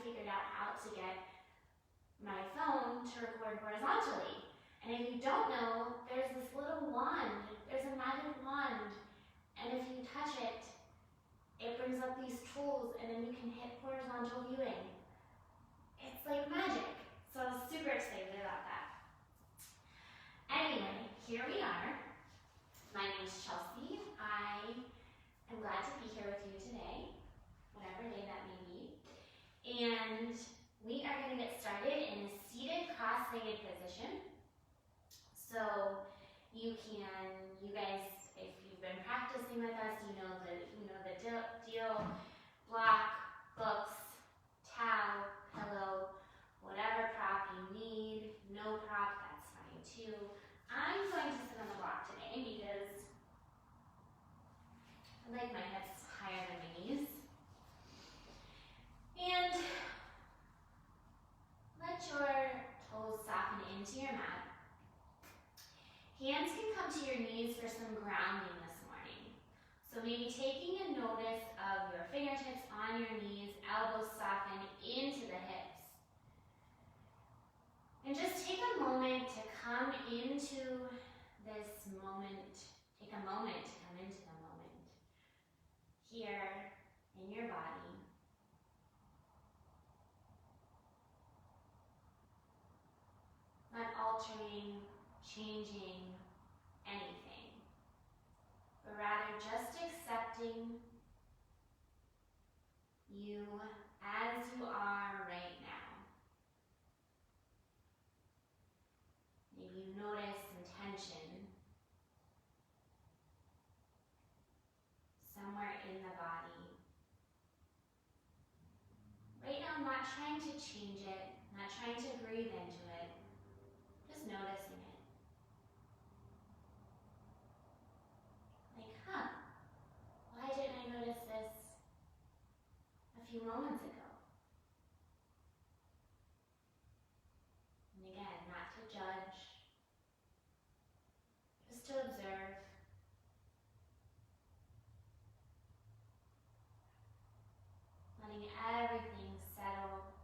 figured out how to get my phone to record horizontally. And if you don't know, there's this little wand, there's a magic wand, and if you touch it, it brings up these tools and then you can hit horizontal viewing. It's like magic. So I was super excited about that. Anyway, here we are. My name is Chelsea. I am glad to be here with you today, whatever day that may be. And we are going to get started in a seated cross-legged position. So you guys, if you've been practicing with us, you know the deal, block, books, towel, pillow, whatever prop you need. No prop, that's fine too. I'm going to sit on the block today because I like my hips higher than my knees. And let your toes soften into your mat. Hands can come to your knees for some grounding this morning. So maybe taking a notice of your fingertips on your knees, elbows soften into the hips. And just take a moment to come into this moment. Take a moment to come into the moment. Here in your body. Not altering, changing anything, but rather just accepting you as you are right now. Maybe you notice some tension somewhere in the body. Right now, I'm not trying to change it, not trying to breathe into it, just noticing it. Like, why didn't I notice this a few moments ago? And again, not to judge, just to observe. Letting everything settle.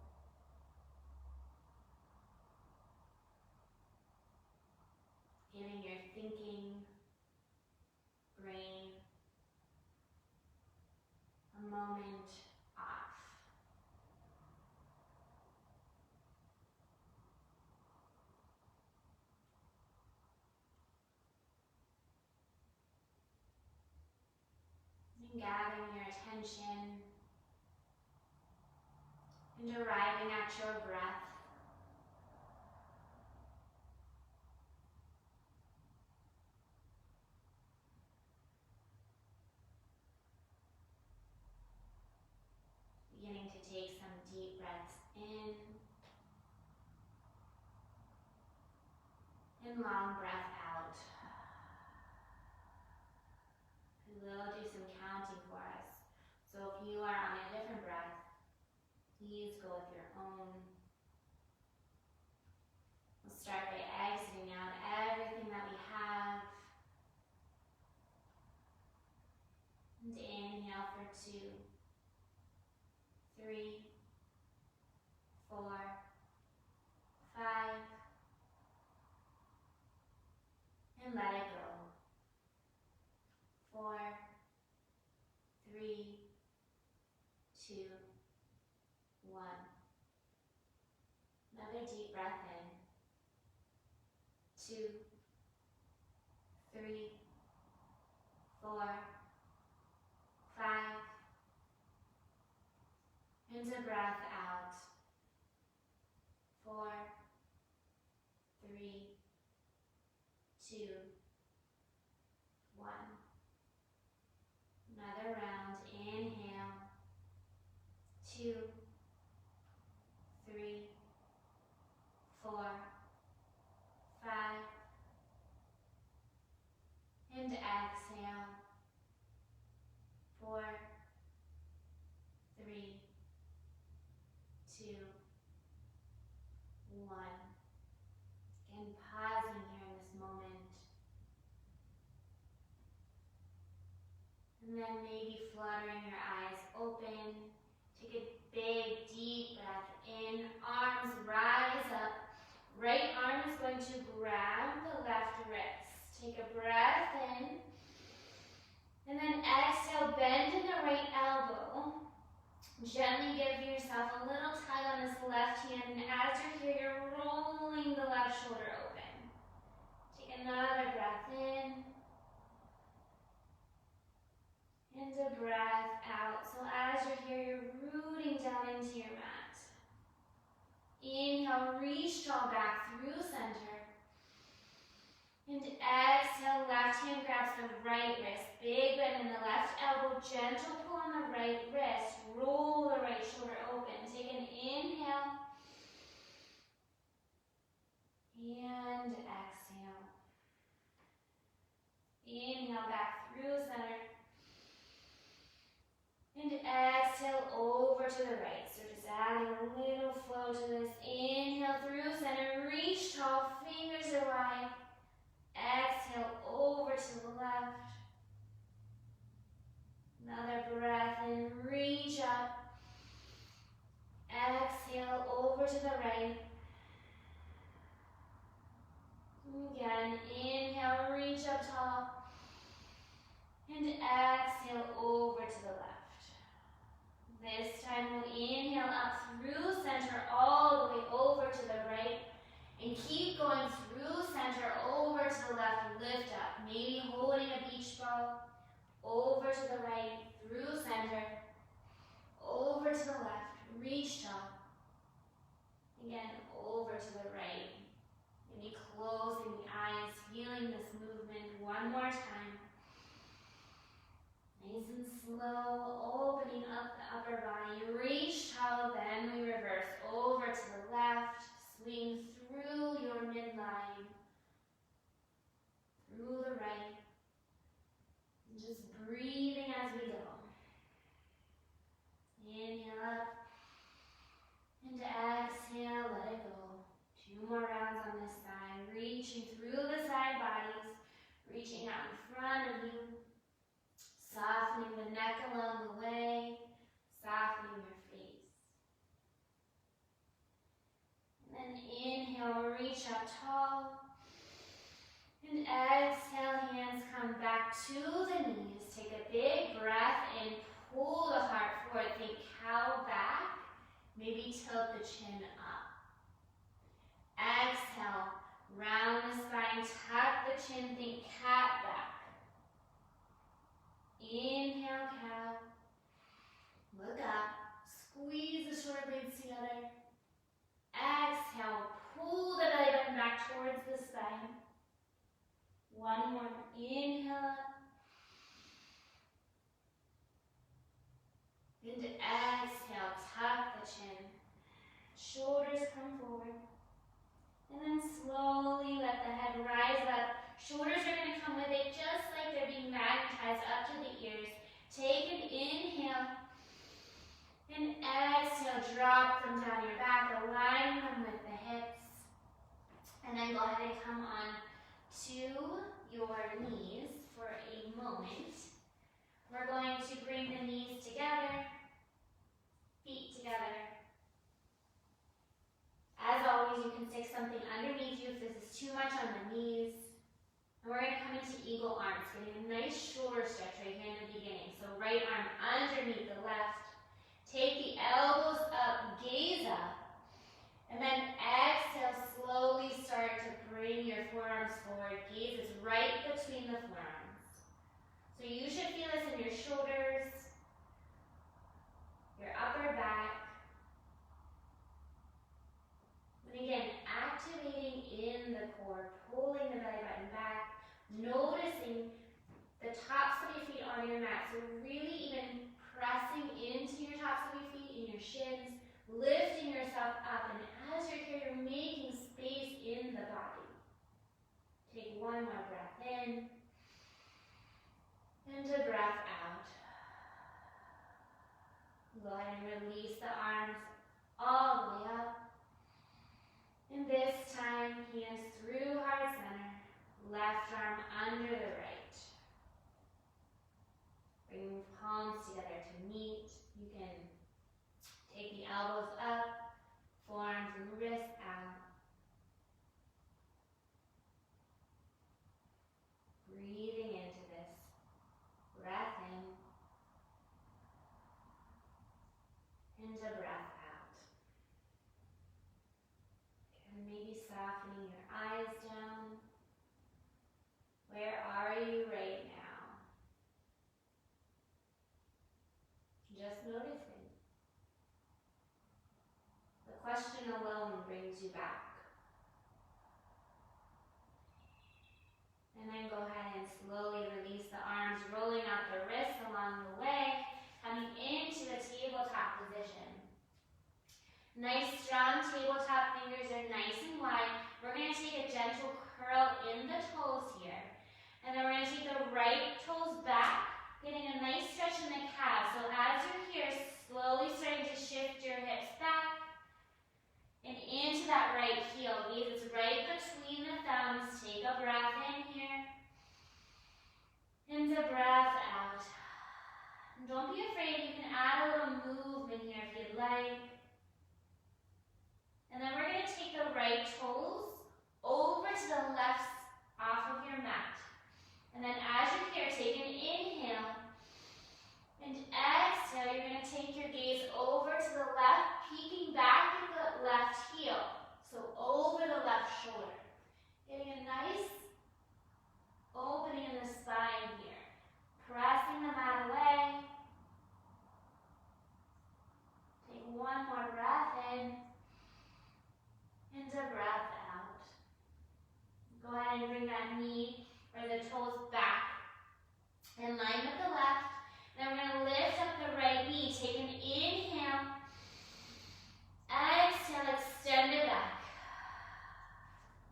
Giving your thinking brain a moment off. And gathering your attention and arriving at your breath. Beginning to take some deep breaths in and long breath out. We will do some counting for us. So if you are on a different breath, please go with your own. We'll start by exiting out everything that we have. And inhale for 2, 3, 4, 5, and let it go. 4, 3, 2, 1. Another deep breath in. 2, 3, 4, 5. And a breath out. 4, 3, 2, 1. Another round. Inhale. 2, 3, 4, 5. And exhale. 4, 3, 2, 1. And pausing here in this moment. And then maybe fluttering your eyes open, Take a big, deep breath in. Arms rise up. Right arm is going to grab the left wrist. Take a breath in. And then exhale, bend in the right elbow. Gently give yourself a little tug on this left hand. And as you're here, you're rolling the left shoulder open. Take another breath in. And a breath out. So as you're here, you're rooting down into your mat. Inhale, reach tall back through center. And exhale, left hand grabs the right wrist. Big bend in the left elbow, gentle pull on the right wrist. Roll the right shoulder open. Take an inhale. And exhale. Inhale back through center. And exhale over to the right. So just adding a little flow to this. Inhale through center, reach tall, fingers are wide. Exhale over to the left. Another breath in, reach up. Exhale over to the right. Again, inhale, reach up tall. And exhale over to the left. This time we'll inhale up through center all the way over to the right. And keep going through center over to the left. Lift up, maybe holding a beach ball. Over to the right, through center. Over to the left, reach tall. Again, over to the right. Maybe closing the eyes, feeling this movement one more time. Nice and slow, opening up the upper body. Reach tall, then we reverse over to the left. Swing through your midline. Through the right. And just breathing as we go. Inhale up. And exhale, let it go. 2 more rounds on this side. Reaching through the side bodies. Reaching out in front of you. Softening the neck along the way, softening your face. And then inhale, reach up tall. And exhale, hands come back to the knees. Take a big breath in, pull the heart forward. Think cow back, maybe tilt the chin up. Exhale, round the spine, tuck the chin, think cat back. Inhale, cow. Look up. Squeeze the shoulder blades together. Exhale, pull the belly button back towards the spine. One more. Inhale up. And exhale, tuck the chin. Shoulders come forward. And then slowly let the head rise up. Shoulders are going to come with it just like they're being magnetized up to the ears. Take an inhale. And exhale, drop them down your back. Align them with the hips. And then go ahead and come on to your knees for a moment. We're going to bring the knees together. Feet together. As always, you can stick something underneath you if this is too much on the knees. And we're going to come into eagle arms, getting a nice shoulder stretch right here in the beginning. So right arm underneath the left. Take the elbows up, gaze up. And then exhale, slowly start to bring your forearms forward. Gaze is right between the forearms. So you should feel this in your shoulders, your upper back. And again, activating in the core, pulling the belly button back, noticing the tops of your feet on your mat. So really even pressing into your tops of your feet and your shins, lifting yourself up. And as you're here, you're making space in the body. Take one more breath in and a breath out. Go ahead and release the arms all the way up. And this time, hands through heart center, left arm under the right. Bring palms together to meet. You can Take the elbows up, forearms and wrists out. Breathing into this. Breath in. Into breath out. And maybe softening your eyes down. Where are you right now? Just noticing. The question alone brings you back. And then go ahead and slowly release the arms, rolling out the wrists along the way, coming into the tabletop position. Nice strong tabletop, fingers are nice and wide. We're going to take a gentle curl in the toes here. And then we're going to take the right toes back, getting a nice stretch in the calves. So as you're here, slowly starting to shift your hips back and into that right heel. Gaze is right between the thumbs. Take a breath in here. Into breath out. And don't be afraid, you can add a little movement here if you'd like. And then we're going to take the right toes over to the left off of your mat. And then as you're here, take an inhale and exhale. You're going to take your gaze over to the left, peeking back at the left heel. So over the left shoulder. Getting a nice opening in the spine here. Pressing the mat away. Take one more breath in. Into breath out. Go ahead and bring that knee or the toes back in line with the left. Then we're going to lift up the right knee. Take an inhale. Exhale, extend it back.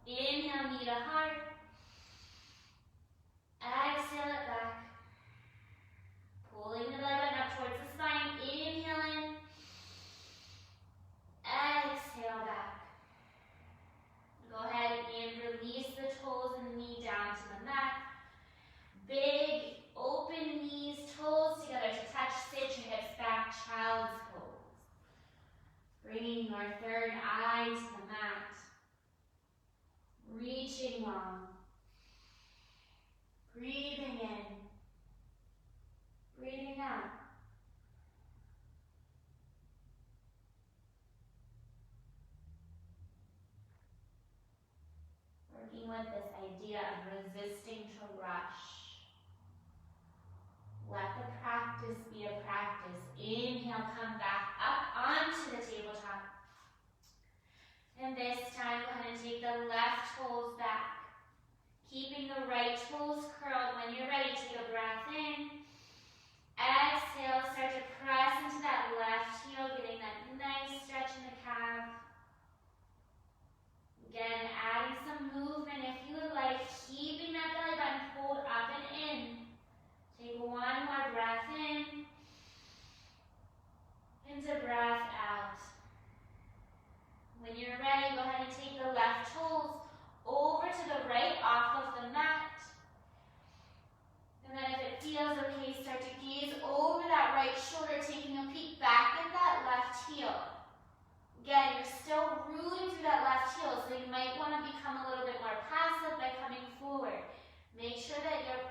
Inhale, knee to heart. Exhale it back. Pulling the belly button up towards the spine. Inhale in. Exhale back. Go ahead and release the toes and the knee down to the mat. Big, open knees, toes together to touch. Sit your hips back, child's pose. Bringing your third eye to the mat. Reaching long. Breathing in. Breathing out. Working with this idea of resisting to rush. Let the practice be a practice. Inhale, come back up onto the tabletop. And this time, go ahead and take the left toes back. Keeping the right toes curled. When you're ready, take a breath in. Exhale, start to press into that left heel, getting that nice stretch in the calf. Again, adding some movement if you would like, keeping that belly button pulled up and in. Take one more breath in. Into breath out. When you're ready, go ahead and take the left toes over to the right off of the mat. And then if it feels okay, start to gaze over that right shoulder, taking a peek back at that left heel. Again, you're still rooting through that left heel, so you might want to become a little bit more passive by coming forward. Make sure that you're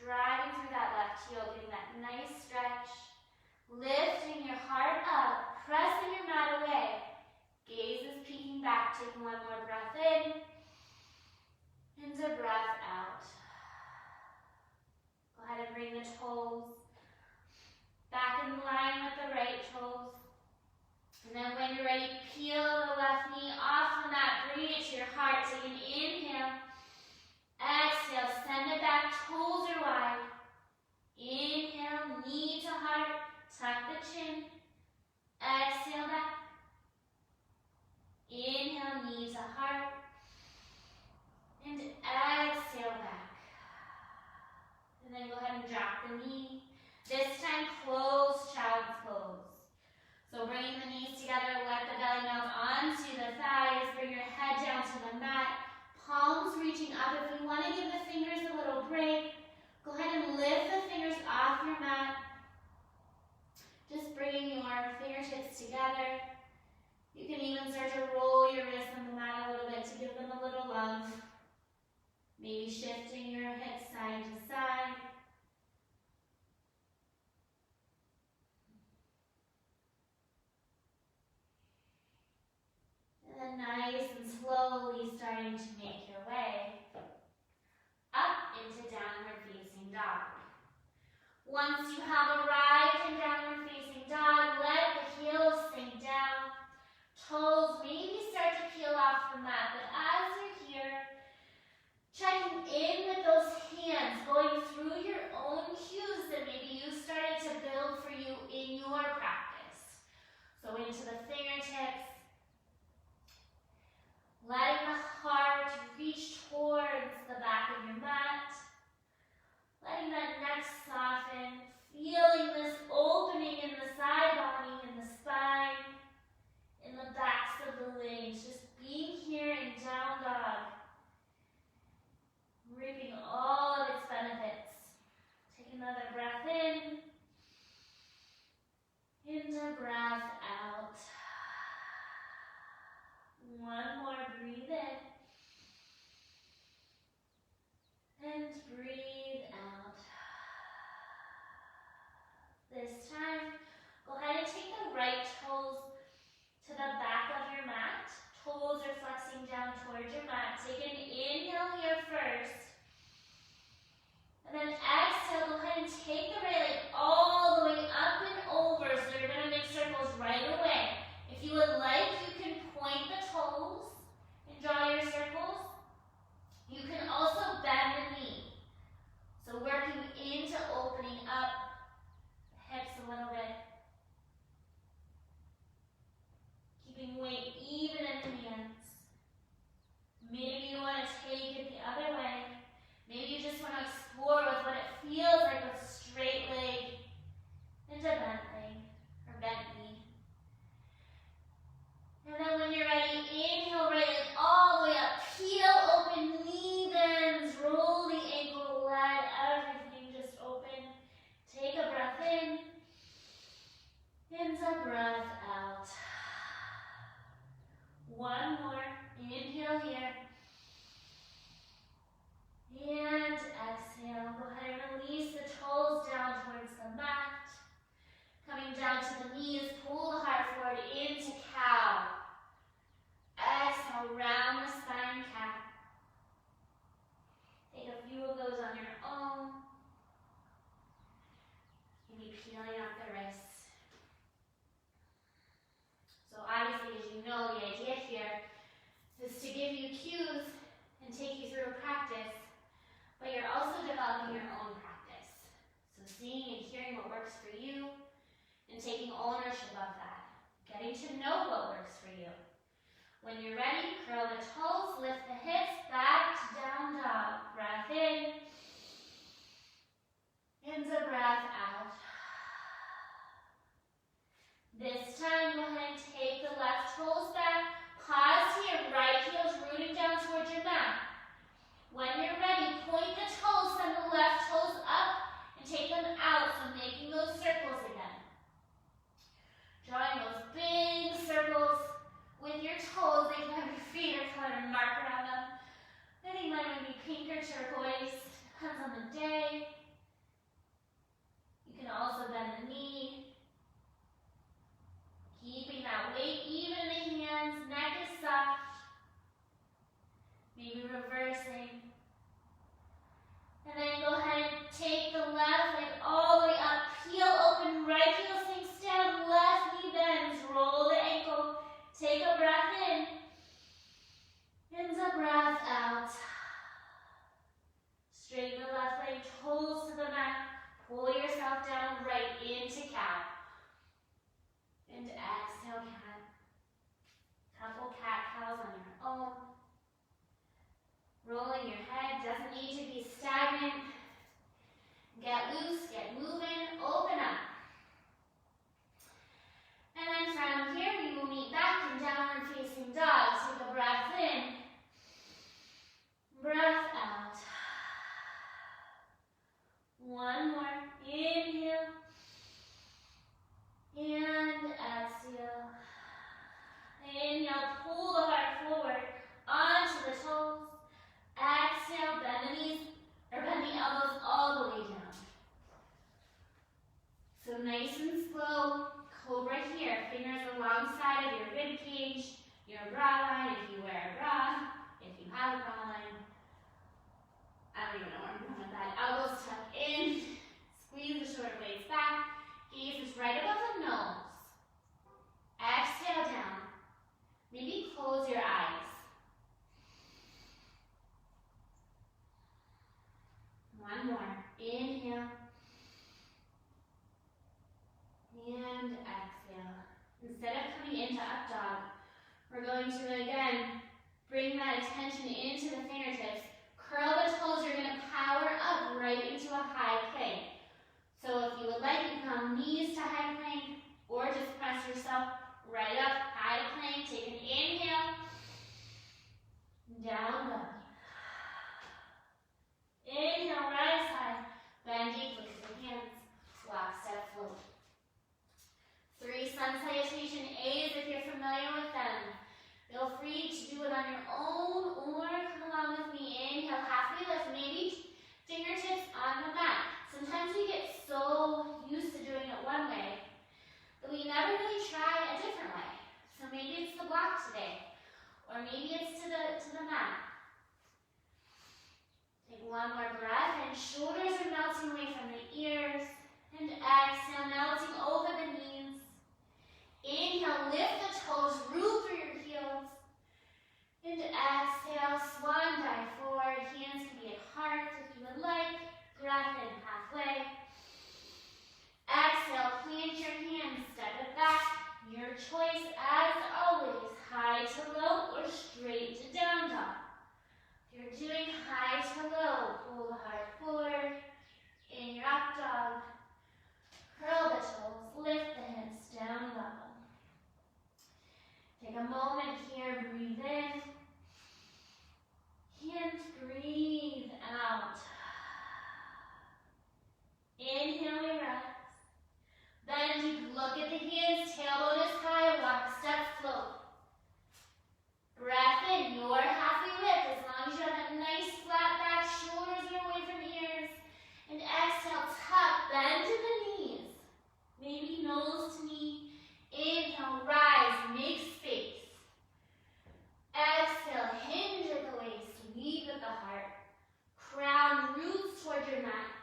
driving through that left heel, getting that nice stretch, lifting your heart up, pressing your mat away. Gaze is peeking back, taking one more breath in, into breath out. Go ahead and bring the toes back in line with the right toes. And then when you're ready, peel the left knee off the mat, bring it to your heart. Take an inhale. Exhale, send it back, toes are wide. Inhale, knee to heart, tuck the chin. Exhale back. Inhale, knee to heart. And exhale back. And then go ahead and drop the knee. This time, close child's pose. So bringing the knees together, let the belly melt onto the thighs, bring your head down to the mat, palms reaching up. If you want to give the fingers a little break, go ahead and lift the fingers off your mat. Just bring together. You can even start to roll your wrists on the mat a little bit to give them a little love. Maybe shifting your hips side to side. And then nice and slowly starting to make your way up into downward facing dog. Once you have arrived in downward facing dog, let the heels sink down. Toes maybe start to peel off the mat, but as you're here, checking in with those hands, going through your own cues that maybe you started to build for you in your practice. So into the fingertips, letting the heart reach towards the back of your mat, letting that neck soften, feeling this opening in the side body, in the spine, in the backs of the legs, just being here in down dog, reaping all of its benefits. Take another breath in, into breath out. One more, breathe in, and breathe out. This time, go ahead and take the right toes to the back of your mat. Toes are flexing down towards your mat. Take an inhale here first. And then exhale, go ahead and take the right leg all the way up and over. So you're going to make circles right away. If you would like, you can point the toes and draw your circles. You can also bend the knee. So working into opening up the hips a little bit. Keeping weight even in the hands. Maybe you want to take it the other way. Maybe you just want to explore with what it feels like with a straight leg into bent leg or bent knee. And then when you're ready, inhale right leg all the way up. Peel open, knee bends, roll the ankle, let everything just open. Take a breath in, into breath out. One more, inhale here. And exhale, go ahead and release the toes down towards the mat. Coming down to the knees, pull the heart forward into cow. Exhale, round the spine, cat. Take a few of those on your own. Maybe peeling up the wrists. So obviously, as you know, the idea here is to give you cues and take you through a practice, but you're also developing your own practice. So seeing and hearing what works for you and taking ownership of that. Getting to know what works for you. When you're ready, curl the toes, lift the hips, back to down dog. Breath in, into breath out. This time, go ahead and take the left toes back. Pause here, right heel's rooting down towards your mat. When you're ready, point the toes, send the left toes up, and take them out, so making those circles again. Drawing those big circles with your toes, they can have your feet or color mark around them. I think mine would be pink or turquoise, depends on the day. You can also bend the knee. Keeping that weight even in the hands, neck is soft. Maybe reversing. And then go ahead and take the left leg all the way up. Heel open, right heel sinks down, left knee bends. Roll the ankle. Take a breath in. Into breath out. Straighten the left leg, toes to the mat. Pull yourself down right into cow. And exhale, cat. Couple cat-cows on your own. Rolling your head, doesn't need to be stagnant. Get loose, get moving, open up. And then from here, we will meet back in downward facing dog. Take a breath in, breath out. One more, inhale, and exhale. nice and slow. Cobra here, fingers alongside of your rib cage, your bra line if you wear a bra, if you have a bra line. I don't even know where I'm going with that. Elbows tuck in, squeeze the shoulder blades back, gaze is right above the nose. Exhale down. Maybe close your eyes. One more. Inhale. And exhale. Instead of coming into up dog, we're going to again bring that attention into the fingertips. Curl the toes. You're going to power up right into a high plank. So if you would like, you can come knees to high plank or just press yourself right up, high plank. Take an inhale. Down dog. Inhale, rise high. Bend deep with the hands. Walk, step, float. 3 sun salutation A's if you're familiar with them. Feel free to do it on your own or come along with me. Inhale, halfway lift, maybe fingertips on the mat. Sometimes we get so used to doing it one way that we never really try a different way. So maybe it's the block today, or maybe it's to the mat. Take one more breath, and shoulders are melting away from the ears. And exhale, melting over the knees. Inhale, lift the toes, root through your heels. And exhale, swan dive forward. Hands can be at heart if you would like. Breath in halfway. Exhale, plant your hands, step it back. Your choice as always, high to low or straight to down dog. If you're doing high to low, pull the heart forward. In your up dog, curl the toes, lift the hips, down dog. Take a moment here, breathe in. And breathe out. Inhale, we rise. Bend deep, look at the hands, tailbone is high, walk, step, float. Breath in, your halfway lift, as long as you have that nice flat back, shoulders are away from ears. And exhale, tuck, bend to the knees. Maybe nose to knee. Inhale, rise, make space. Exhale, hinge at the waist, weave at the heart. Crown roots toward your mat.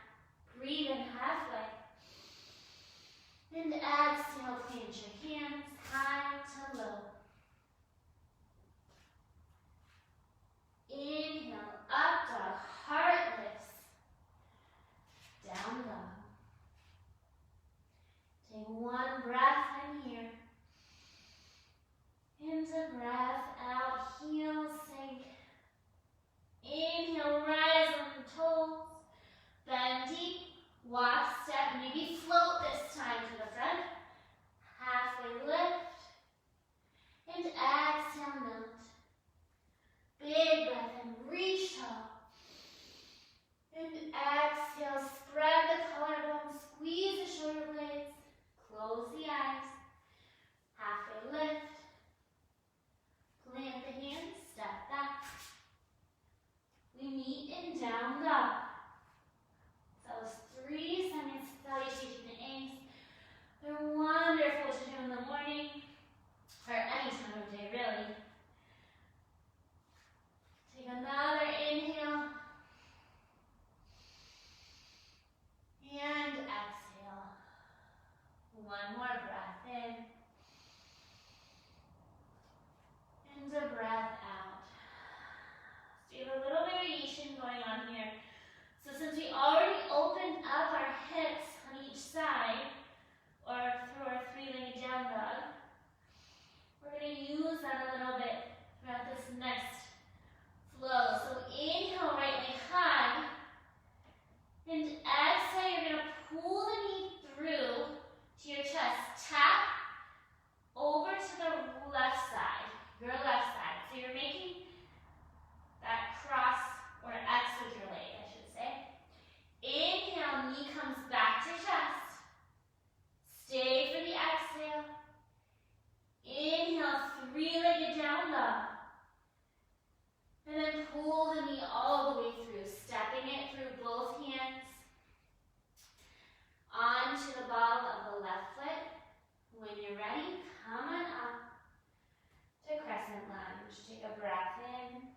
Breathe in halfway. And exhale, plant your hands high to low. Inhale, up dog, heart lifts. Down dog. Take one breath in here. Into breath out, heels sink. Inhale, rise on the toes. Bend deep, walk, step, maybe float this time to the front. Halfway lift. And exhale, melt. Big breath in, reach tall. And exhale, spread the collarbone, squeeze the shoulder blades, close the eyes. Halfway lift. Plant the hands, step back. We meet in down dog. Those 3 salutation A's. They're wonderful to do in the morning. you're ready, come on up to crescent lunge. Take a breath in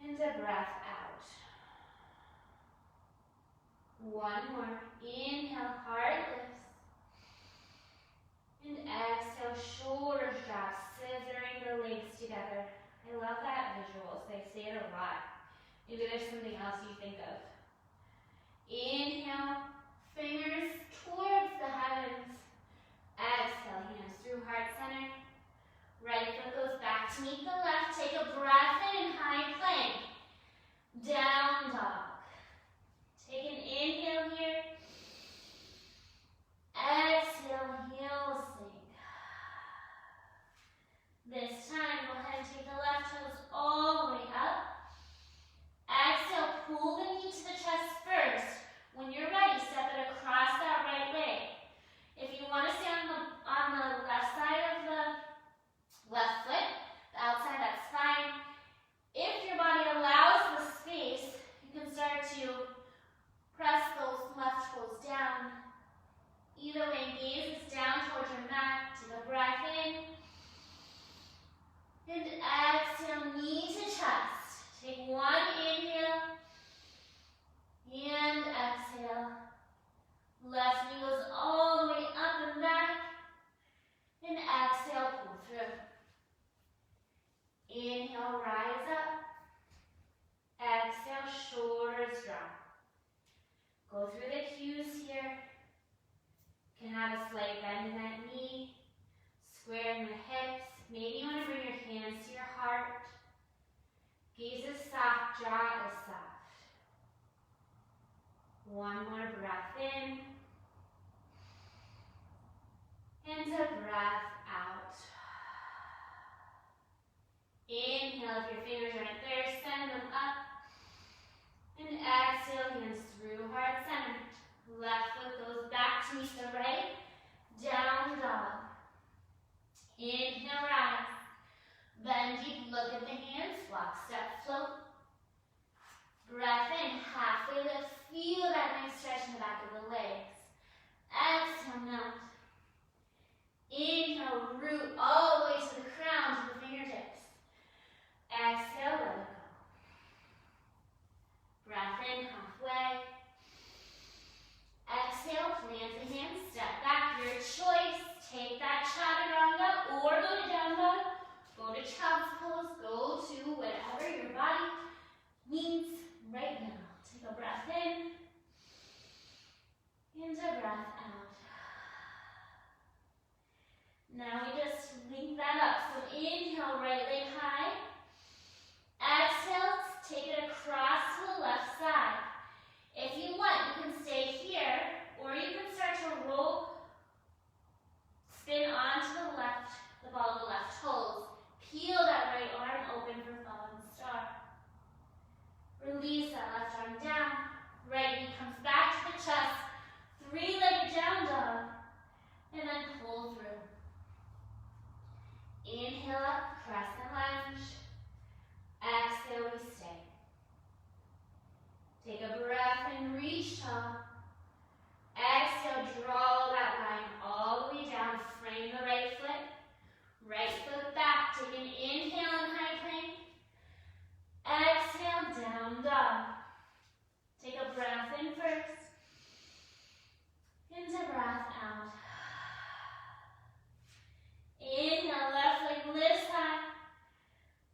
and a breath out. One more. Inhale, heart lifts. And exhale, shoulders drop, scissoring the legs together. I love that visual, so I say it a lot. Maybe there's something else you think of. Inhale, fingers towards the heavens. Exhale, hands through heart center. Right foot goes back to meet the left. Take a breath in, high plank. Down dog. Take an inhale here. Exhale, heel sink. This time, go ahead and take the left toes all the way up. Exhale, pull the knee to the chest first. When you're ready, step it across that right leg. If you want to stay on the left side of the left foot, the outside, that's fine. If your body allows the space, you can start to press those left toes down. Either way, gaze is down towards your mat. Take a breath in. And exhale, knee to chest. Take one inhale. And exhale. Left knee goes all the way up and back. And exhale, pull through. Inhale, rise up. Exhale, shoulders drop. Go through the cues here. You can have a slight bend in that knee. Square in the hips. Maybe you want to bring your hands to your heart. Gaze is soft, jaw is soft. One more breath in. And a breath out. Inhale, if your fingers aren't there, send them up. And exhale, hands through heart center. Left foot goes back to meet the right. Down dog. Inhale, rise. Bend deep, look at the hands. Walk, step, float. Breath in, halfway lift. Feel that nice stretch in the back of the legs. Exhale, melt. Inhale, root all the way to the crown, to the fingertips. Exhale, let it go. Breath in, halfway. Exhale, plant the hands, step back, your choice. Take that chaturanga or go to down dog, go to child's pose, go to whatever your body needs right now. Take a breath in and a breath out. Now we just link that up. So inhale, right leg high. Exhale, take it across to the left side. If you want, you can stay here, or you can start to roll, spin onto the left, the ball of the left toes. Peel that right arm open for falling star. Release that left arm down. Right knee comes back to the chest. Three-legged down dog. And then pull through. Inhale up, crescent lunge. Exhale, we stay. Take a breath and reach tall. Exhale, draw that line all the way down. Frame the right foot. Right foot back. Take an inhale in high plank. Exhale, down dog. Take a breath in first. And a breath out. Inhale, left leg lifts high.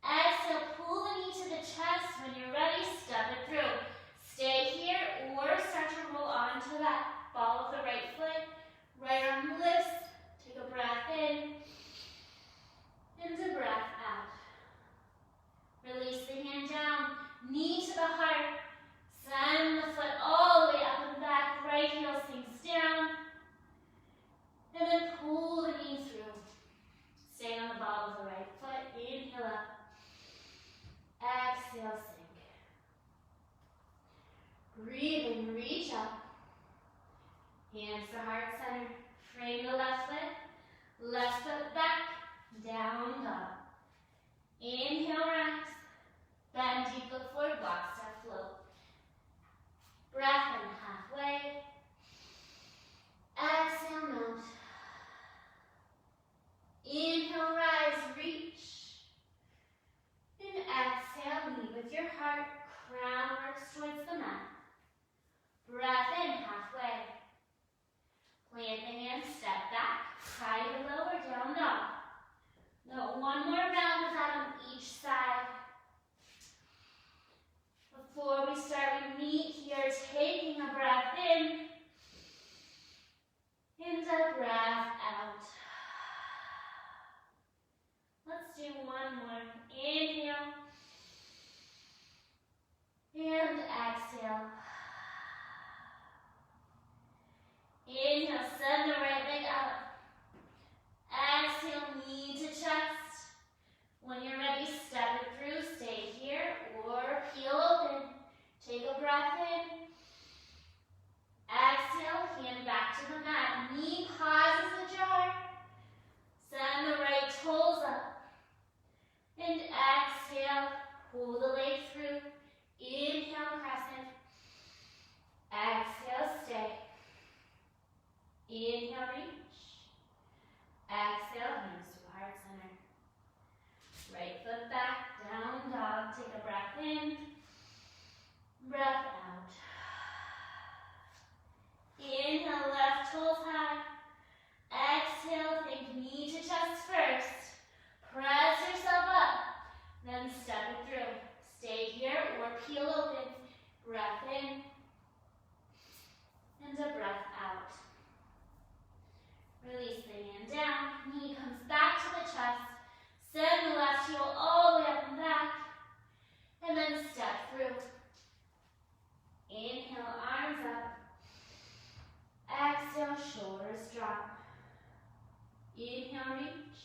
Exhale, pull the knee to the chest. When you're ready, step it through. Stay here or start to roll onto that ball of the right foot. Right arm lifts. Take a breath in. And a breath out. Release the hand down. Knee to the heart. Send the foot all the way up and back. Right heel sinks down. And then pull the knee through. Stay on the ball of the right foot. Inhale up. Exhale, sink. Breathe in, reach up. Hands to heart center. Frame the left foot back. Down dog. Inhale, rise. Bend deep, look forward, walk, step, float. Breath in halfway. Exhale, melt. back to the mat. Knee pauses ajar. Send the right toes up. And exhale, pull the leg through. Inhale, crescent. Exhale, stay. Inhale, reach. Exhale, hands to heart center. Right foot back, down dog. Take a breath in. Breath out. Inhale, left toes high. Exhale, think knee to chest first. Press yourself up. Then step it through. Stay here or peel open. Breath in. And a breath out. Release the hand down. Knee comes back to the chest. Send the left heel all the way up and back. And then step through. Inhale, arms up. Exhale, shoulders drop. Inhale, reach.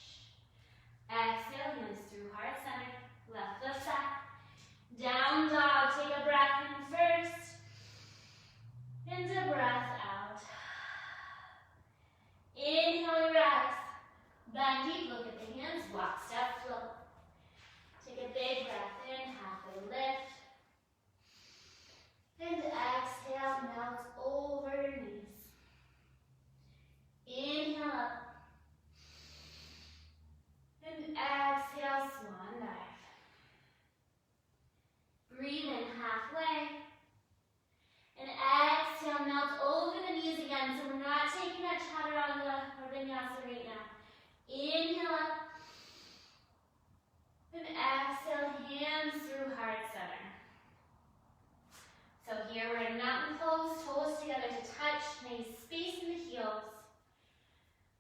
Exhale, hands through heart center. Left foot back. Down dog, take a breath in first. And a breath out. Inhale, relax. Bend deep, look at the hands, walk, step, float. Take a big breath in, halfway lift. And exhale, melt over your knees. Inhale up. And exhale, swan dive. Breathe in halfway. And exhale, melt over the knees again. So we're not taking that chaturanga or vinyasa right now. Inhale up. And exhale, hands through heart center. So here we're in mountain pose, toes together to touch, nice space in the heels.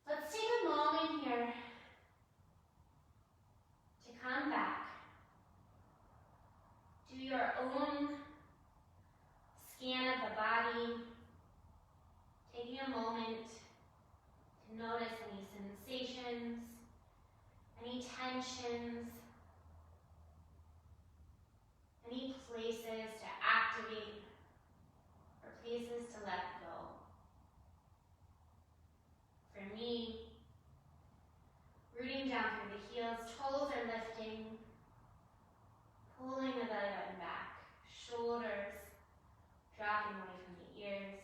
Let's take a moment here to come back. Do your own scan of the body, taking a moment to notice any sensations, any tensions, any places to activate or places to let go. For me, rooting down through the heels, toes are lifting, pulling the belly button back, shoulders dropping away from the ears,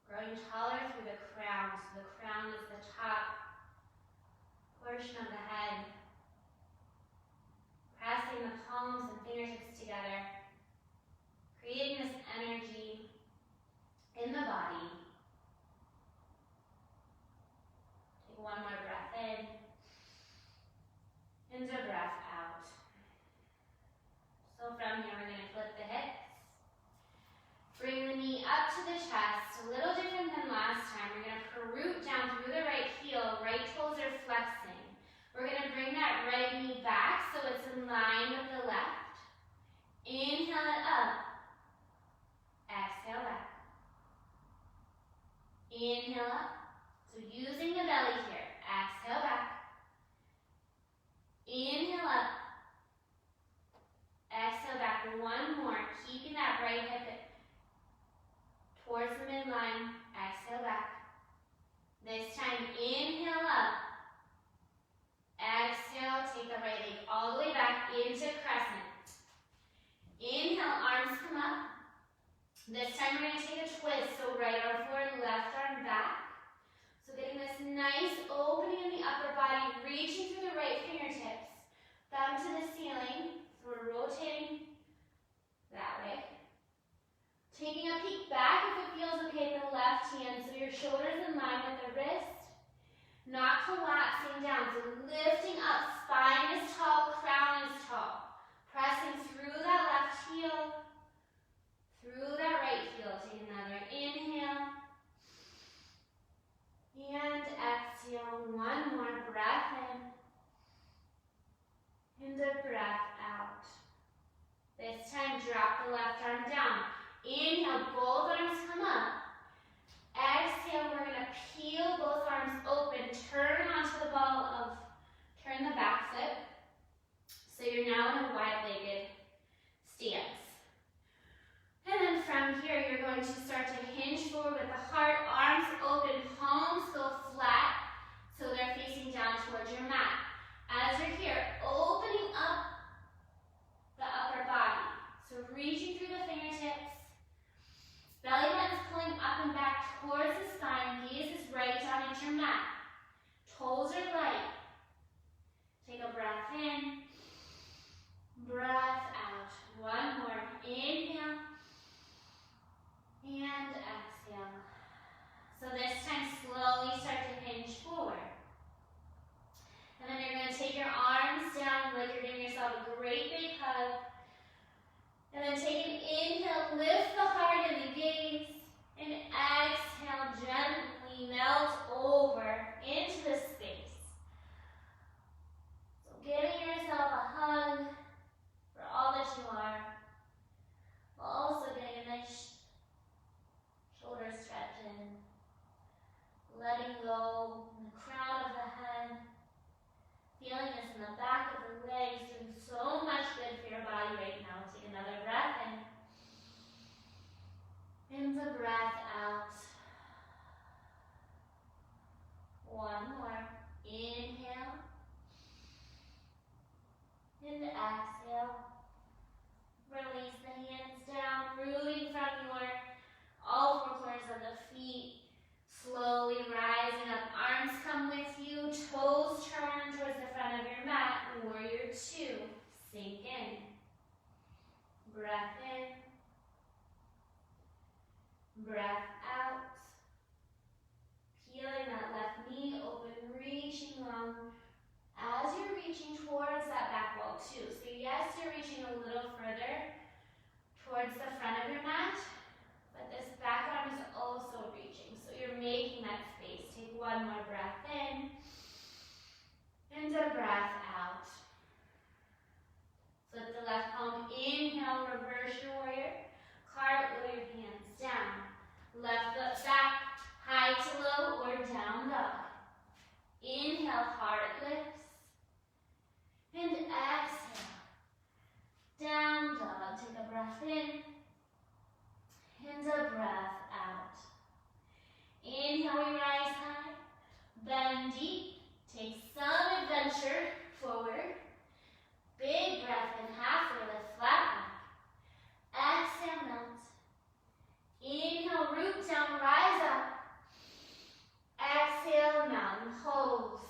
growing taller through the crown, so the crown is the top portion of the head, pressing the palms and fingertips together, creating this energy in the body. Take one more breath in, and a breath out. So from here, we're going to flip the hips. Bring the knee up to the chest, a little different than last time. We're going to root down through the right heel, right toes are flexing. We're going to bring that right knee back so it's in line with the left. Inhale it up. Exhale back. Inhale up. So using the belly here. Exhale back. Inhale up. Exhale back. One more. Keeping that right hip towards the midline. Exhale back. This time, inhale up. Exhale, take the right leg all the way back into crescent. Inhale, arms come up. This time we're going to take a twist. So right arm forward, left arm back. So getting this nice opening in the upper body, reaching through the right fingertips. Thumb to the ceiling. So we're rotating that way. Taking a peek back if it feels okay at the left hand. So your shoulders in line with the wrist. Not collapsing down, so lifting up, spine is tall, crown is tall. Pressing through that left heel, through that right heel. Take another inhale. And exhale, one more breath in. And a breath out. This time, drop the left arm down. Inhale, both arms come up. Exhale, we're going to peel both arms open, turn onto the ball of, turn the back foot. So you're now in a wide-legged stance. And then from here, start to hinge forward with the heart, arms open, palms go flat, so they're facing down towards your mat. As you're here, opening up the upper body. So reaching through the fingertips. Belly button's pulling up and back towards the spine. Gaze is right down at your mat. Toes are light. Take a breath in. Breath out. One more. Inhale. And exhale. So this time, slowly start to hinge forward. And then you're going to take your arms down like you're giving yourself a great big hug. And then take an inhale, lift the heart and the gaze. And exhale, gently melt over into the space. So giving yourself a hug for all that you are. While also getting a nice shoulder stretch in. Letting go in the crown of the head. Feeling this in the back of the legs, doing so much good for your body right now. Take another breath in. And the breath out. One more. Inhale. And exhale. Release the hands down, rooting from all four corners of the feet. Slowly rising up, arms come with you, toes turn towards the front of your mat. Warrior two, sink in. Breath in. Breath out. Peeling that left knee open, reaching long. As you're reaching towards that back wall too. So yes, you're reaching a little further towards the front of your mat, but this back arm is also reaching. So you're making that space. Take one more breath in. And a breath out. Flip the left palm. Inhale, reverse your warrior. Cartwheel your hands down. Left foot back, high to low or down dog. Inhale, heart lifts. And exhale. Down dog. Take a breath in. And a breath out. Inhale, we rise high. Bend deep. Take some adventure forward. Big breath in, halfway lift, flat back. Exhale, melt. Inhale, root down, rise up. Exhale, mountain pose.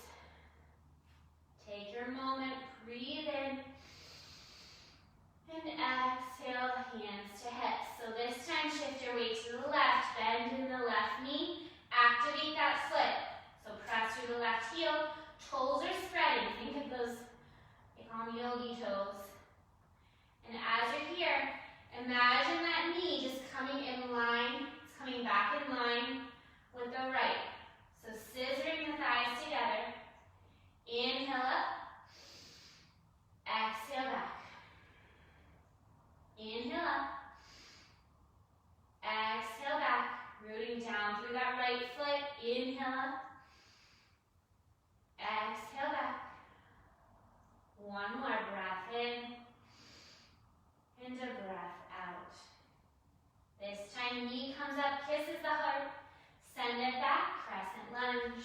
Take your moment, breathe in. And exhale, hands to hips. So this time, shift your weight to the left, bend in the left knee, activate that foot. So press through the left heel, toes are spreading. Think of those, they call them yogi toes. And as you're here, imagine that knee just coming in line, it's coming back in line with the right. So scissoring the thighs together. Inhale up, exhale back. Inhale up, exhale back, rooting down through that right foot. Inhale up, exhale back. One more breath in, and a breath out. This time, knee comes up, kisses the heart, send it back, crescent lunge.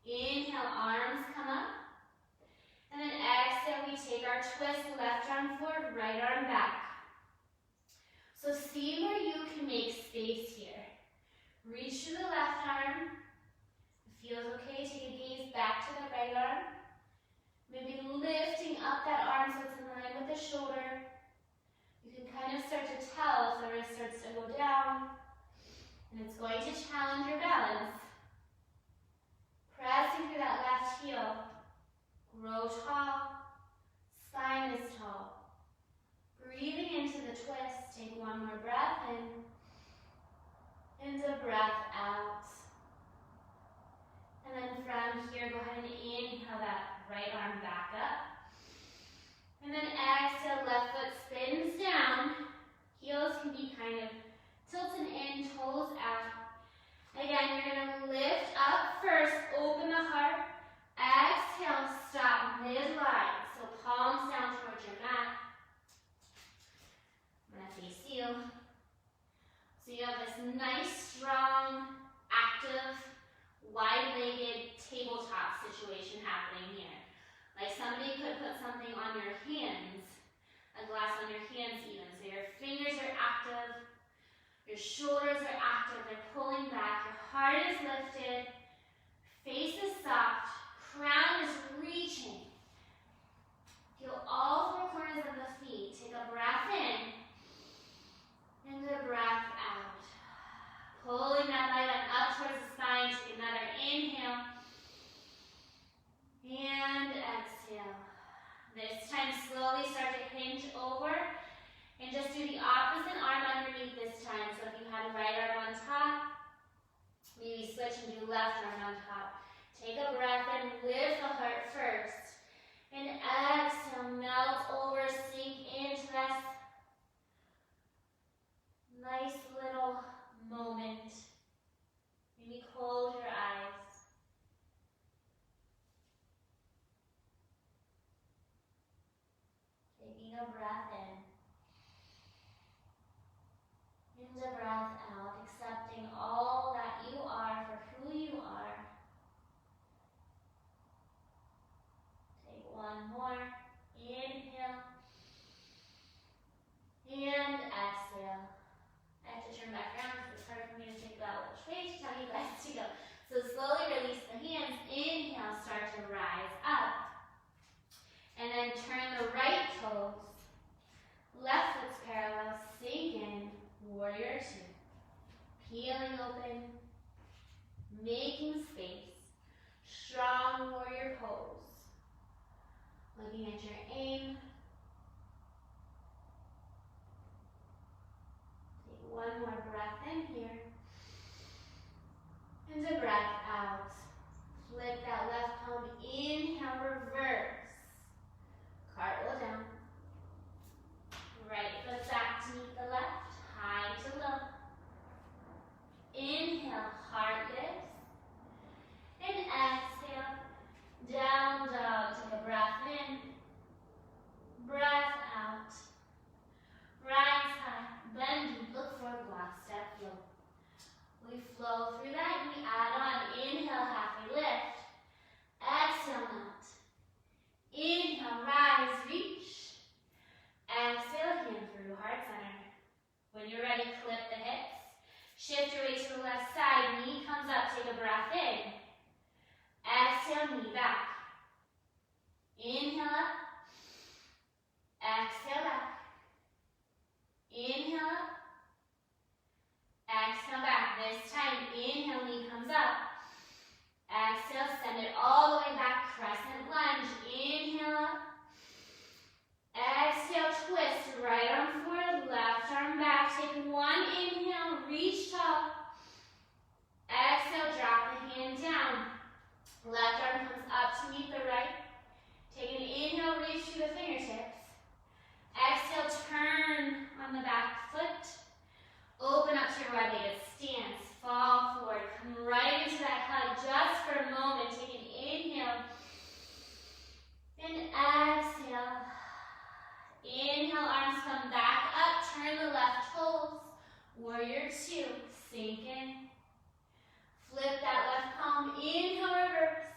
Inhale, arms come up. And then exhale, we take our twist, left arm forward, right arm back. So see where you can make space here. Reach to the left arm. It feels okay, take a gaze back to the right arm. Maybe lifting up that arm so it's in line with the shoulder. You can kind of start to tell if the wrist starts to go down. And it's going to challenge your balance. Pressing through that left heel. Grow tall. Spine is tall. Breathing into the twist. Take one more breath in. And a breath out. And then from here, go ahead and inhale that right arm back up. And then exhale, left foot spins down. Heels can be kind of tilted in, toes out. Again, you're going to lift up first, open the heart. Exhale, stop midline. So palms down towards your mat. I'm going to face you. So you have this nice, strong, active, wide-legged tabletop situation happening here. Like somebody could put something on your hands, a glass on your hands even. So your fingers are active, your shoulders are active, they're pulling back, your heart is lifted, face is soft, crown is reaching. Feel all four corners of the feet. Take a breath in and a breath out. Pulling that belly button up towards the spine. Take another inhale and exhale. This time slowly start to hinge over and just do the opposite arm underneath this time. So if you had right arm on top, maybe switch and do left arm on top. Take a breath in, lift the heart first. And exhale, melt over, sink into this nice little moment. Maybe close your eyes. Taking a breath in. And a breath out, accepting all that you are for who you are. One more. Inhale. And exhale. I have to turn back around because it's hard for me to think about which way to tell you guys to go. So slowly release the hands. Inhale, start to rise up. And then turn the right toes. Left foot's parallel. Sink in. Warrior two. Peeling open. Making space. Strong warrior pose. Looking at your aim. Take one more breath in here. And a breath out. Flip that left palm. Inhale, reverse. Cartwheel down. Right foot back to meet the left. High to low. Inhale, heart lifts. And exhale. Down dog, take a breath in, breath out, rise high, bend deep, look forward, block, step, flow. We flow through that and we add on, inhale, halfway lift, exhale, melt, inhale, rise, reach, exhale, hand through, heart center. When you're ready, clip the hips, shift your weight to the left side, knee comes up, take a breath in. Exhale, knee back. Inhale up. Exhale back. Inhale up. Exhale back. This time, inhale, knee comes up. Exhale, send it all the way back. Crescent lunge. Inhale up. Exhale, twist. Right arm forward, left arm back. Take one inhale, reach tall. Exhale, drop the hand down. Left arm comes up to meet the right. Take an inhale, reach to the fingertips. Exhale, turn on the back foot. Open up to your wide-legged stance. Fall forward. Come right into that hug just for a moment. Take an inhale. And exhale. Inhale, arms come back up. Turn the left toes. Warrior two. Sink in. Flip that left palm, inhale, reverse.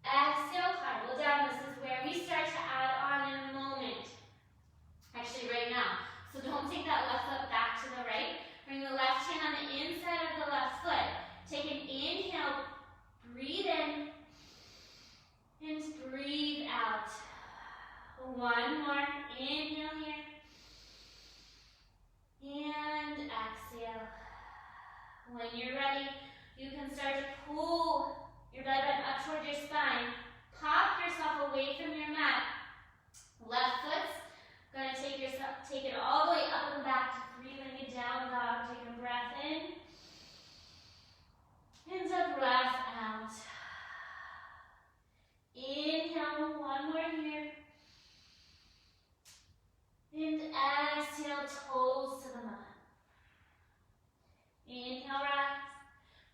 Exhale, cartwheel down. This is where we start to add on in a moment. Actually, right now. So don't take that left foot back to the right. Bring the left hand on the inside of the left foot. Take an inhale, breathe in, and breathe out. One more, inhale here. And exhale. When you're ready, you can start to pull your belly button up toward your spine. Pop yourself away from your mat. Left foot's going to take it all the way up and back to three-legged down dog. Take a breath in. And a breath out. Inhale, one more here. And exhale, toes to the mat. Inhale, rise.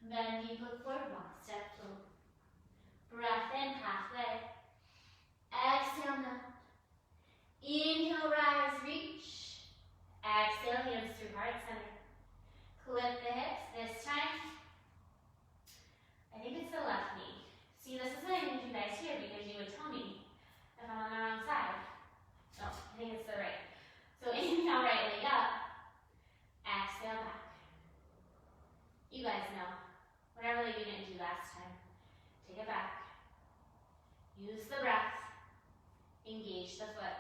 Bend deep, look forward, walk, step, flow. Breath in, halfway. Exhale, melt. Inhale, rise, reach. Exhale, hands through heart center. Clip guys know. Whatever leg you didn't do last time. Take it back. Use the breath. Engage the foot.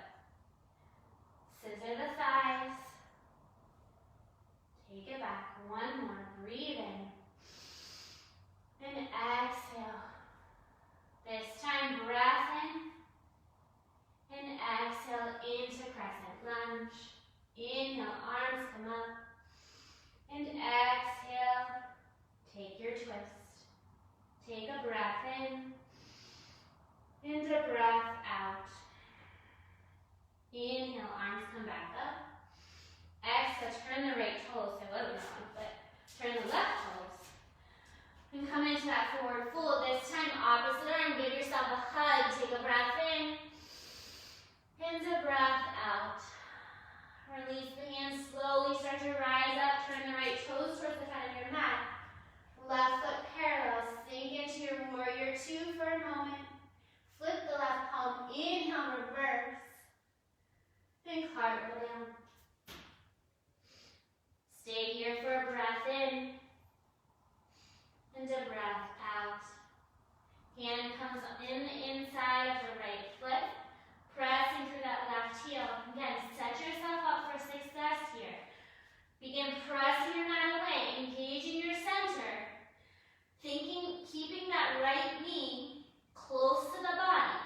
Scissor the thighs. Take it back. One more. Breathe in. And exhale. This time, breath in. And exhale into crescent lunge. Inhale, arms come up. And exhale. Take your twist. Take a breath in. And a breath out. Inhale, arms come back up. Exhale, turn the right toes. I wasn't wrong, but turn the left toes. And come into that forward fold. This time, opposite arm. Give yourself a hug. Take a breath in. And a breath out. Release the hands slowly. Start to rise up. Turn the right toes towards the front of your mat. Left foot parallel. Sink into your warrior two for a moment. Flip the left palm. Inhale, reverse. And cartwheel down. Stay here for a breath in. And a breath out. Hand comes in the inside of the right foot. Pressing through that left heel. Again, set yourself up for success here. Begin pressing your mat away, engaging your center. Keeping that right knee close to the body.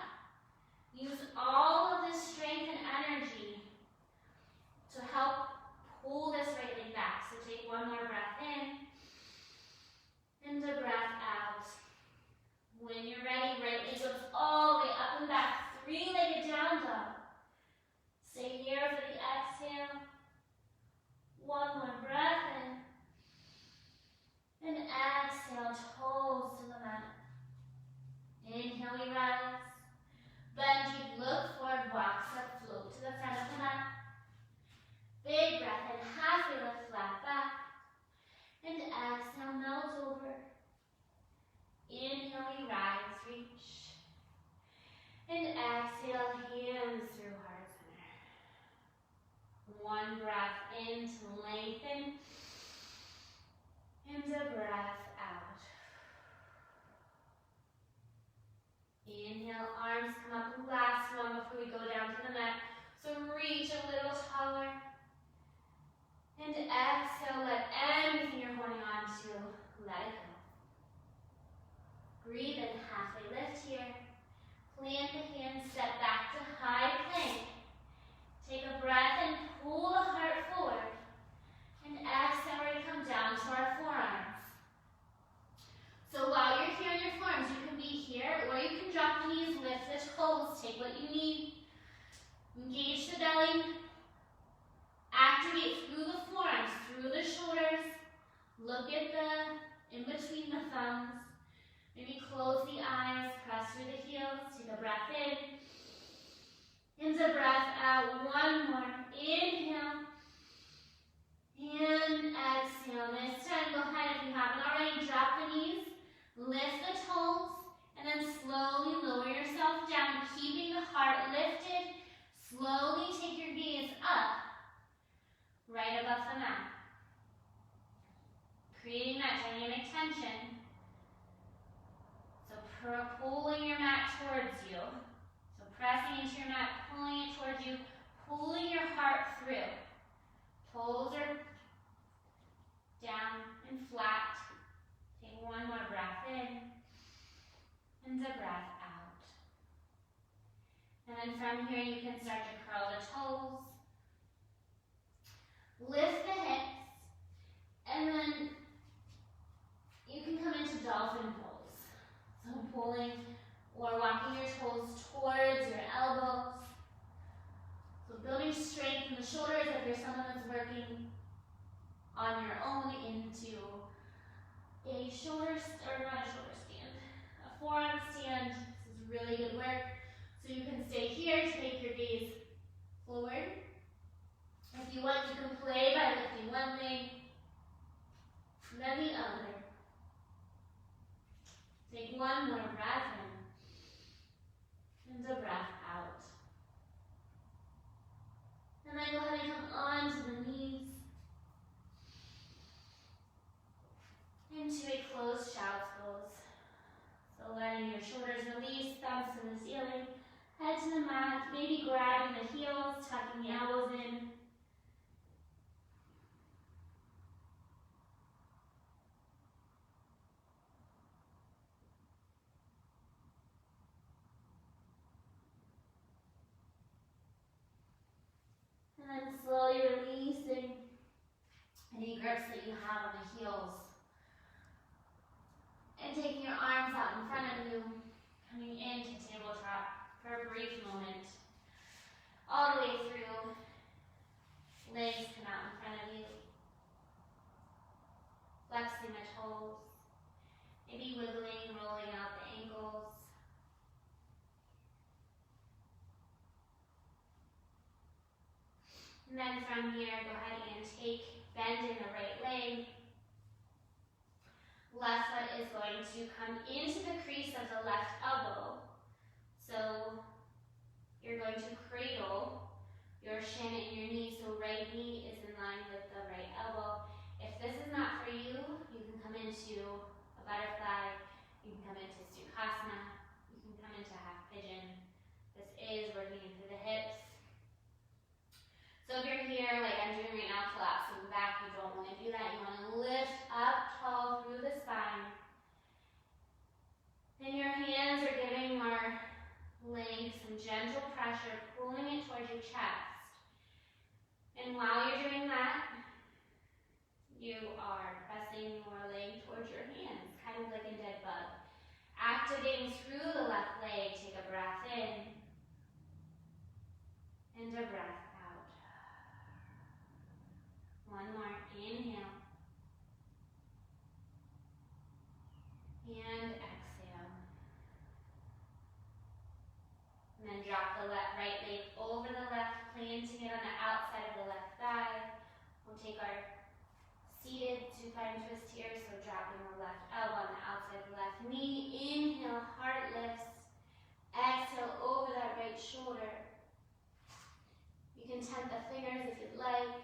Use all of this strength and energy to help pull this right leg back. So take one more breath in. And a breath out. When you're ready, right leg goes all the way up and back. Three-legged down dog. Stay here for the exhale. One more breath in. And exhale, toes to the mat. Inhale, we rise. Bend, you look forward, box up, float to the front of the mat. Big breath in, halfway lift, flat back. And exhale, melt over. Inhale, we rise, reach. And exhale, hands through heart center. One breath in to lengthen. And a breath out. Inhale, arms come up. Last one before we go down to the mat. So reach a little taller. And exhale, let anything you're holding on to, let it go. Breathe in, halfway lift here. Plant the hands, step back to high plank. Take a breath and pull the heart forward. And exhale, we're going to come down to our forearms. So while you're here in your forearms, you can be here, or you can drop the knees, lift the toes, take what you need. Engage the belly. Activate through the forearms, through the shoulders. Look at the in between the thumbs. Maybe close the eyes, press through the heels, take a breath in. And a breath out, one more. Inhale. And exhale. This time, go ahead, if you haven't already, drop the knees, lift the toes, and then slowly lower yourself down, keeping the heart lifted. Slowly take your gaze up, right above the mat. Creating that dynamic tension. So pulling your mat towards you. So pressing into your mat, pulling it towards you, pulling your heart through. Toes are down and flat. Take one more breath in and a breath out. And then from here you can start to curl the toes. Lift the hips. And then you can come into dolphin pose. So pulling or walking your toes towards your elbows. So building strength in the shoulders if you're someone that's working on your own into a shoulder, or not a shoulder stand, a forearm stand. This is really good work. So you can stay here, take your gaze forward. If you want, you can play by lifting one leg, then the other. Take one more breath in, and a breath out. And then go ahead and come onto the knees. And into a closed child's pose. So letting your shoulders release, thumbs to the ceiling, head to the mat, maybe grabbing the heels, tucking the elbows in. And then slowly releasing any grips that you have on the heels. And taking your arms out in front of you, coming into tabletop for a brief moment. All the way through. Legs come out in front of you. Flexing the toes. Maybe wiggling, rolling out the ankles. And then from here, go ahead and bend in the right leg. Left foot is going to come into the crease of the left elbow. So you're going to cradle your shin and your knee, so right knee is in line with the right elbow. If this is not for you, you can come into a butterfly, you can come into Sukhasana, you can come into half pigeon. This is working into the hips. So if you're here, like I'm doing right now, collapsing back, you don't want to do that. You want to lift up tall through the spine. And your hands are giving more length, some gentle pressure, pulling it towards your chest. And while you're doing that, you are pressing your leg towards your hands, kind of like a dead bug. Activating through the left leg, take a breath in, and a breath out. One more, inhale. And exhale. And then drop the right leg over the left, planting it on the outside of the left thigh. We'll take our seated supine twist here, so dropping the left elbow on the outside of the left knee. Inhale, heart lifts. Exhale over that right shoulder. You can tap the fingers if you'd like.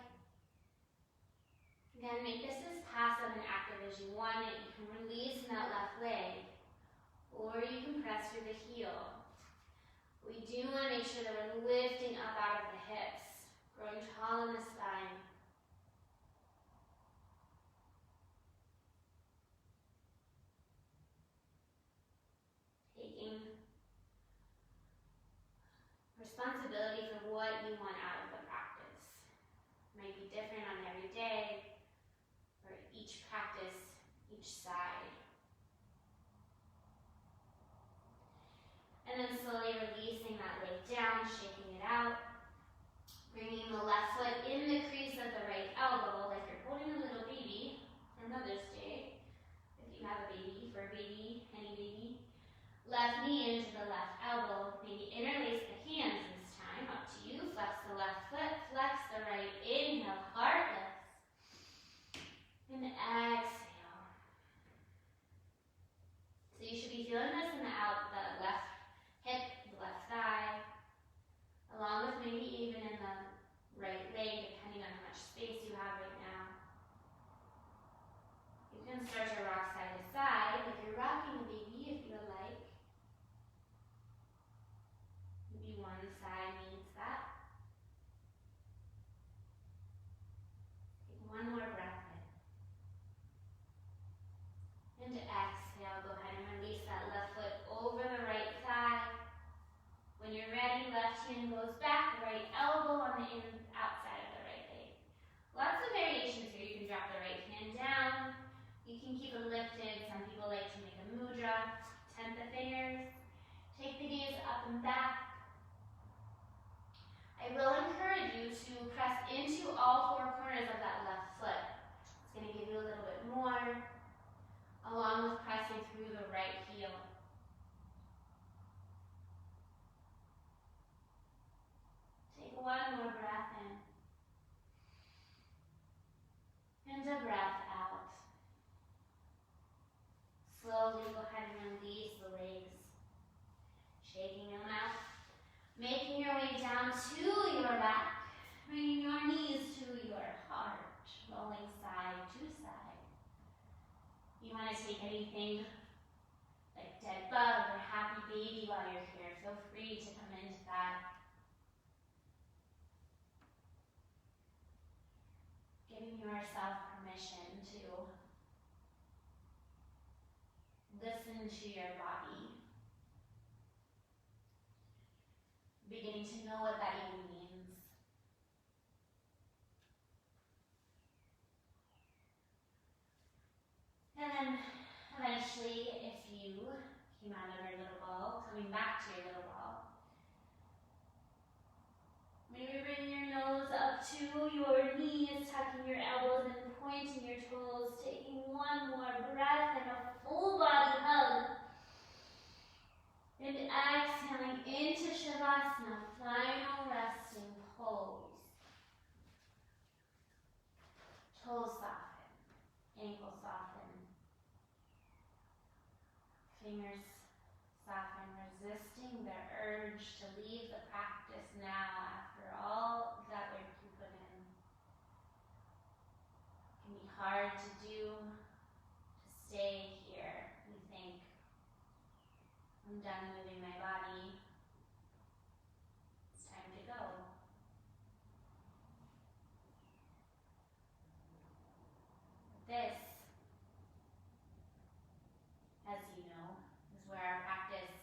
Again, make this as passive and active as you want it. You can release in that left leg, or you can press through the heel. We do want to make sure that we're lifting up out of the hips, growing tall in the spine. Taking responsibility for what you want out of the practice. It might be different on every day, or each practice, each side. And then slowly releasing that leg down, shaking it out. Bringing the left foot in the crease of the right elbow, like you're holding a little baby for Mother's Day. If you have a baby, for a baby, any baby. Left knee into the left elbow. Maybe interlace the hands this time, up to you. Flex the left foot, flex the right. Inhale, heart lifts. And exhale. So you should be feeling this in the left hip, the left thigh, along with maybe even in the right leg, depending on how much space you have right now. You can start to rock side to side, like you're rocking a baby if you would like. Maybe one side needs that. Take one more breath in. And exhale, go ahead and release that left foot over the right thigh. When you're ready, left hand goes back, right elbow on the outside of the right leg. Lots of variations here. You can drop the right hand down. You can keep it lifted. Some people like to make a mudra. Tent the fingers. Take the gaze up and back. I will encourage you to press into all four corners of that left foot. It's going to give you a little bit more, along with pressing through the right heel. Take one more breath in. And a breath out. Slowly go ahead and release the legs. Shaking them out You want to take anything like dead bug or happy baby while you're here. Feel free to come into that. Giving yourself permission to listen to your body. Beginning to know what that even means. And then eventually, if you came out of your little ball, coming back to your little ball, maybe bring your nose up to your knees, tucking your elbows and pointing your toes, taking one more breath and a full body hug. And exhaling into Shavasana, final resting pose. Toes soften, ankles soften, fingers soften, resisting the urge to leave the practice now after all that work you put in. It can be hard to do, to stay here. We think, I'm done moving my body. It's time to go. This, as you know, is where our practice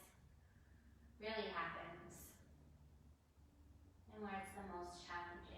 really happens and where it's the most challenging.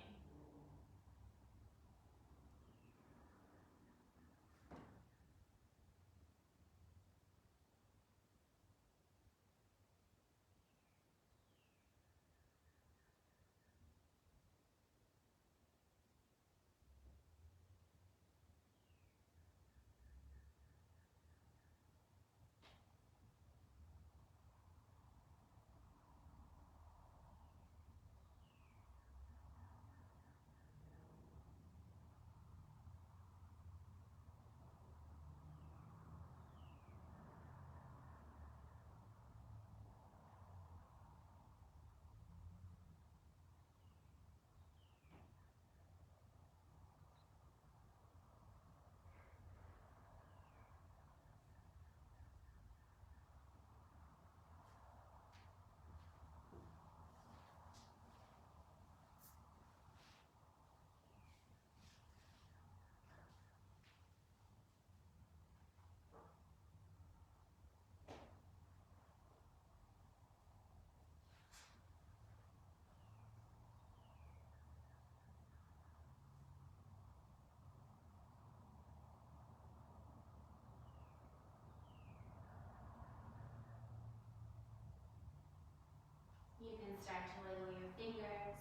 You can start to wiggle your fingers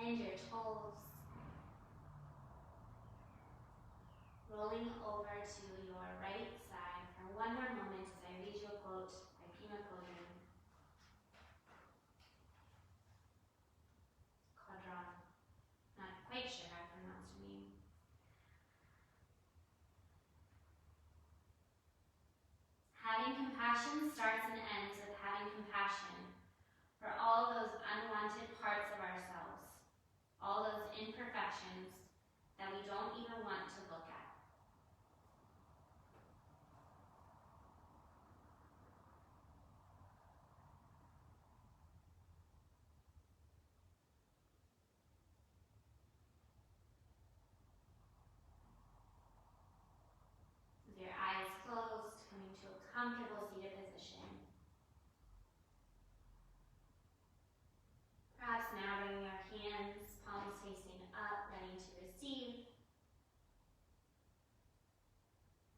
and your toes, rolling over to your right side for one more moment as I read you a quote by Pema Chodron. Not quite sure how to pronounce her name. Having compassion starts and ends with having compassion for all those unwanted parts of ourselves, all those imperfections that we don't even want to look at. With your eyes closed, coming to a comfortable seated position. Perhaps now bringing your hands, palms facing up, ready to receive.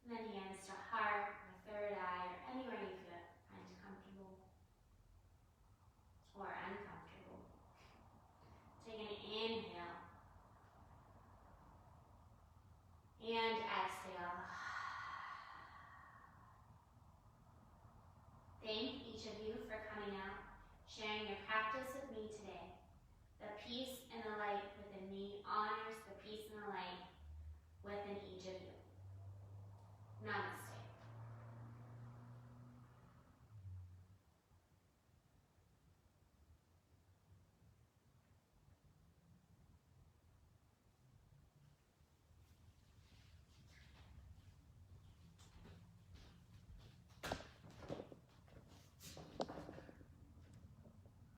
And then hands to heart, or third eye, or anywhere you find comfortable or uncomfortable. Take an inhale. And exhale. Thank each of you for coming out, sharing your practice with me today. The peace and the light within me honors the peace and the light within